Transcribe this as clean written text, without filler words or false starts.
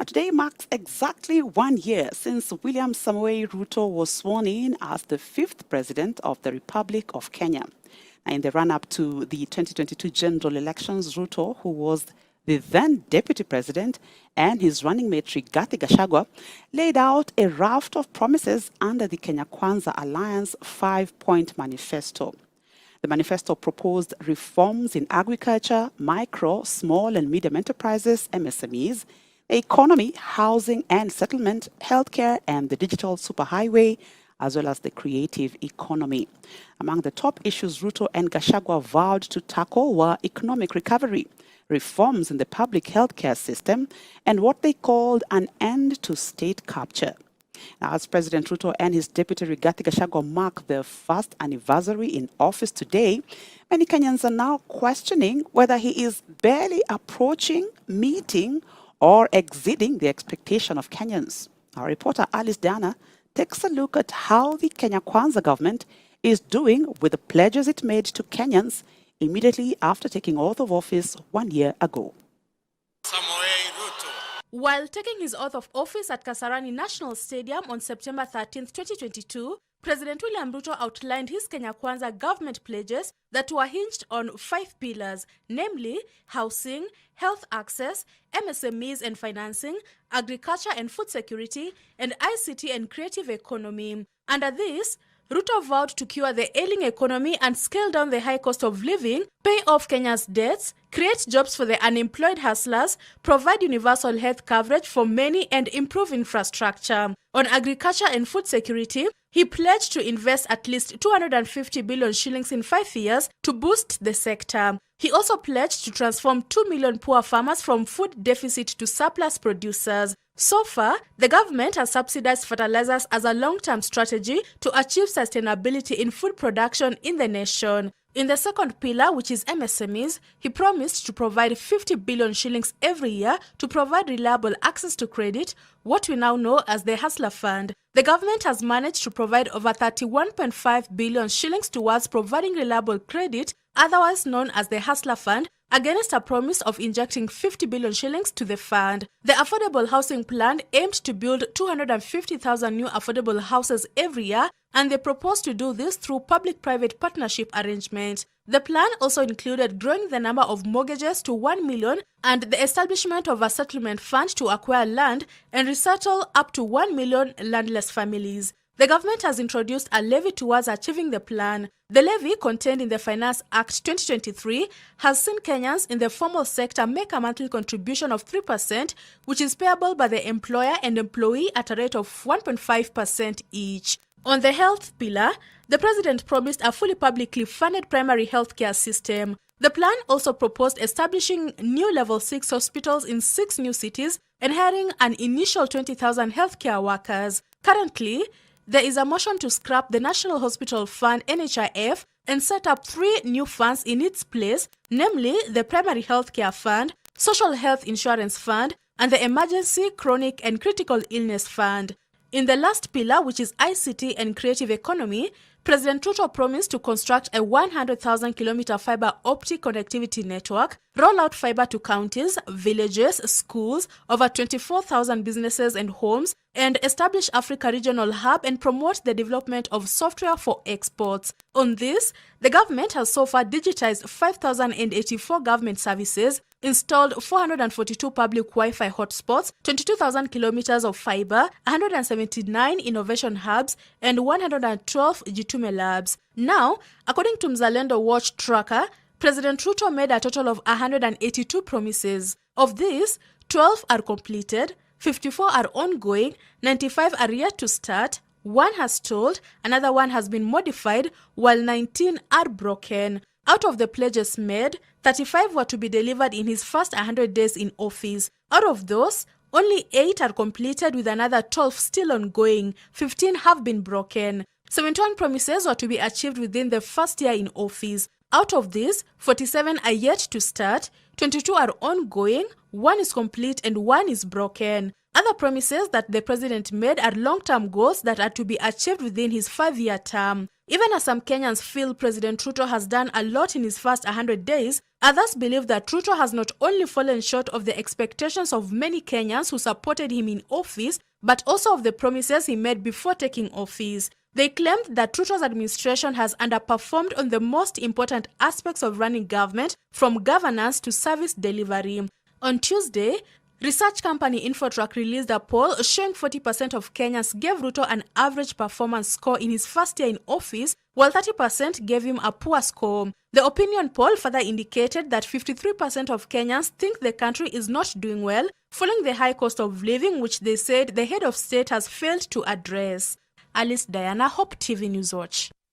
Today marks exactly 1 year since William Samoei Ruto was sworn in as the fifth president of the Republic of Kenya. In the run-up to the 2022 general elections, Ruto, who was the then deputy president, and his running mate Rigathi Gachagua laid out a raft of promises under the Kenya Kwanza Alliance 5-point manifesto. The manifesto proposed reforms in agriculture, micro, small and medium enterprises, MSMEs, economy, housing and settlement, healthcare and the digital superhighway, as well as the creative economy. Among the top issues Ruto and Gachagua vowed to tackle were economic recovery, reforms in the public healthcare system, and what they called an end to state capture. Now, as President Ruto and his deputy Rigathi Gachagua mark their first anniversary in office today, many Kenyans are now questioning whether he is barely approaching, meeting, or exceeding the expectation of Kenyans. Our reporter Alice Dana takes a look at how the Kenya Kwanza government is doing with the pledges it made to Kenyans immediately after taking oath of office 1 year ago. While taking his oath of office at Kasarani National Stadium on September 13, 2022, President William Ruto outlined his Kenya Kwanza government pledges that were hinged on 5 pillars, namely housing, health access, MSMEs and financing, agriculture and food security, and ICT and creative economy. Under this, Ruto vowed to cure the ailing economy and scale down the high cost of living, pay off Kenya's debts, create jobs for the unemployed hustlers, provide universal health coverage for many, and improve infrastructure. On agriculture and food security, he pledged to invest at least 250 billion shillings in 5 years to boost the sector. He also pledged to transform 2 million poor farmers from food deficit to surplus producers. So far, the government has subsidized fertilizers as a long-term strategy to achieve sustainability in food production in the nation. In the second pillar, which is MSMEs, he promised to provide 50 billion shillings every year to provide reliable access to credit, what we now know as the Hustler Fund. The government has managed to provide over 31.5 billion shillings towards providing reliable credit, otherwise known as the Hustler Fund, against a promise of injecting 50 billion shillings to the fund. The affordable housing plan aimed to build 250,000 new affordable houses every year, and they propose to do this through public-private partnership arrangements. The plan also included growing the number of mortgages to 1 million and the establishment of a settlement fund to acquire land and resettle up to 1 million landless families. The government has introduced a levy towards achieving the plan. The levy, contained in the Finance Act 2023, has seen Kenyans in the formal sector make a monthly contribution of 3%, which is payable by the employer and employee at a rate of 1.5% each. On the health pillar, the president promised a fully publicly funded primary healthcare system. The plan also proposed establishing new level 6 hospitals in 6 new cities and hiring an initial 20,000 healthcare workers. Currently, there is a motion to scrap the National Hospital Fund (NHIF) and set up 3 new funds in its place, namely the Primary Healthcare Fund, Social Health Insurance Fund, and the Emergency, Chronic and Critical Illness Fund. In the last pillar, which is ICT and creative economy, President Ruto promised to construct a 100,000-kilometer fiber optic connectivity network, roll out fiber to counties, villages, schools, over 24,000 businesses and homes, and establish Africa Regional Hub and promote the development of software for exports. On this, the government has so far digitized 5,084 government services, installed 442 public Wi-Fi hotspots, 22,000 kilometers of fiber, 179 innovation hubs, and 112 Jitume labs. Now, according to Mzalendo Watch Tracker, President Ruto made a total of 182 promises. Of these, 12 are completed, 54 are ongoing, 95 are yet to start, 1 has stalled, another 1 has been modified, while 19 are broken. Out of the pledges made, 35 were to be delivered in his first 100 days in office. Out of those, only 8 are completed with another 12 still ongoing, 15 have been broken. 71 promises were to be achieved within the first year in office. Out of these, 47 are yet to start, 22 are ongoing, 1 is complete and 1 is broken. Other promises that the president made are long-term goals that are to be achieved within his 5-year term. Even as some Kenyans feel President Ruto has done a lot in his first 100 days, others believe that Ruto has not only fallen short of the expectations of many Kenyans who supported him in office, but also of the promises he made before taking office. They claimed that Ruto's administration has underperformed on the most important aspects of running government, from governance to service delivery. On Tuesday, research company Infotrack released a poll showing 40% of Kenyans gave Ruto an average performance score in his first year in office, while 30% gave him a poor score. The opinion poll further indicated that 53% of Kenyans think the country is not doing well, following the high cost of living, which they said the head of state has failed to address. Alice Diana, Hope TV News Watch.